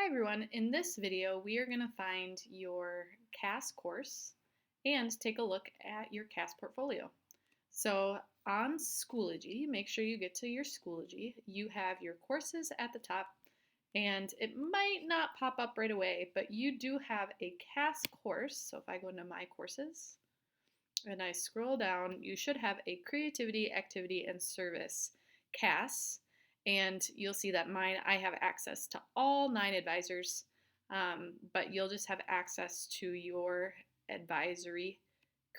Hi everyone, in this video we are going to find your CAS course and take a look at your CAS portfolio. So on Schoology, make sure you get to your Schoology. You have your courses at the top and it might not pop up right away, but you do have a CAS course. So if I go into my courses and I scroll down, you should have a Creativity, Activity, and Service CAS. And you'll see that I have access to all 9 advisors, but you'll just have access to your advisory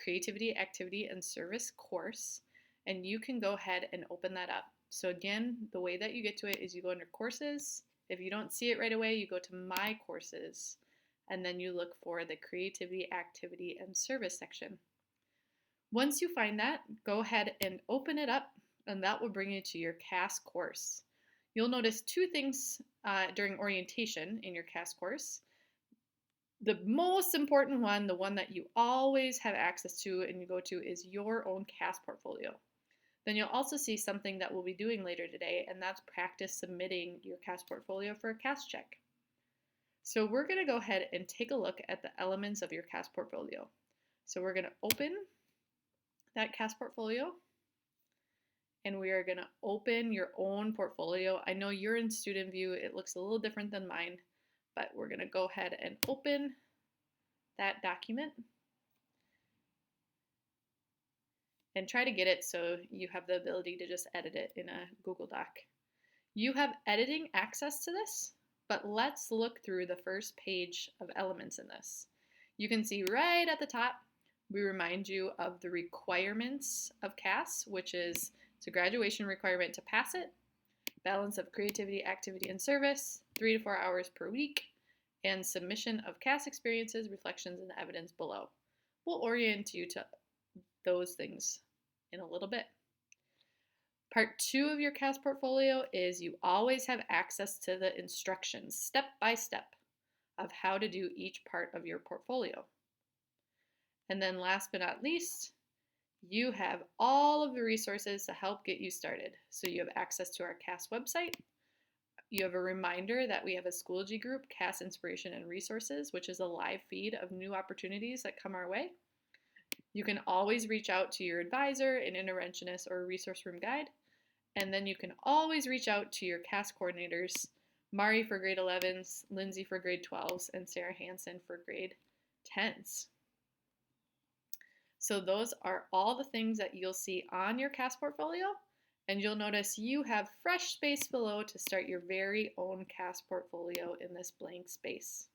Creativity, Activity, and Service course. And you can go ahead and open that up. So again, the way that you get to it is you go under courses. If you don't see it right away, you go to my courses, and then you look for the Creativity, Activity, and Service section. Once you find that, go ahead and open it up, and that will bring you to your CAS course. You'll notice 2 things during orientation in your CAS course. The most important one, the one that you always have access to and you go to, is your own CAS portfolio. Then you'll also see something that we'll be doing later today, and that's practice submitting your CAS portfolio for a CAS check. So we're going to go ahead and take a look at the elements of your CAS portfolio. So we're going to open that CAS portfolio, and we are going to open your own portfolio. I know you're in student view, it looks a little different than mine, but we're going to go ahead and open that document and try to get it so you have the ability to just edit it in a Google Doc. You have editing access to this, but let's look through the first page of elements in this. You can see right at the top, we remind you of the requirements of CAS, which is it's a graduation requirement to pass it, balance of creativity, activity, and service, 3 to 4 hours per week, and submission of CAS experiences, reflections, and evidence below. We'll orient you to those things in a little bit. Part 2 of your CAS portfolio is you always have access to the instructions, step by step, of how to do each part of your portfolio. And then last but not least, you have all of the resources to help get you started. So you have access to our CAS website. You have a reminder that we have a Schoology group, CAS Inspiration and Resources, which is a live feed of new opportunities that come our way. You can always reach out to your advisor, an interventionist, or a resource room guide. And then you can always reach out to your CAS coordinators, Mari for grade 11s, Lindsay for grade 12s, and Sarah Hansen for grade 10s. So those are all the things that you'll see on your CAS portfolio, and you'll notice you have fresh space below to start your very own CAS portfolio in this blank space.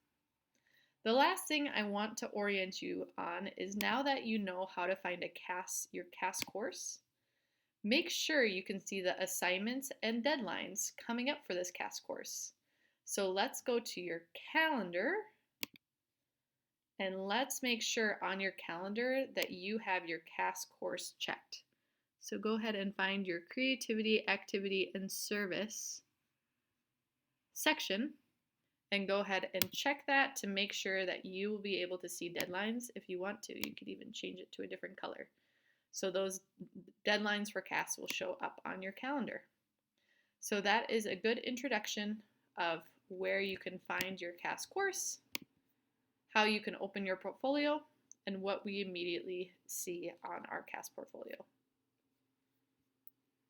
The last thing I want to orient you on is now that you know how to find your CAS course, make sure you can see the assignments and deadlines coming up for this CAS course. So let's go to your calendar. And let's make sure on your calendar that you have your CAS course checked. So go ahead and find your Creativity, Activity, and Service section and go ahead and check that to make sure that you will be able to see deadlines. If you want to, you could even change it to a different color. So those deadlines for CAS will show up on your calendar. So that is a good introduction of where you can find your CAS course, how you can open your portfolio, and what we immediately see on our CAS portfolio.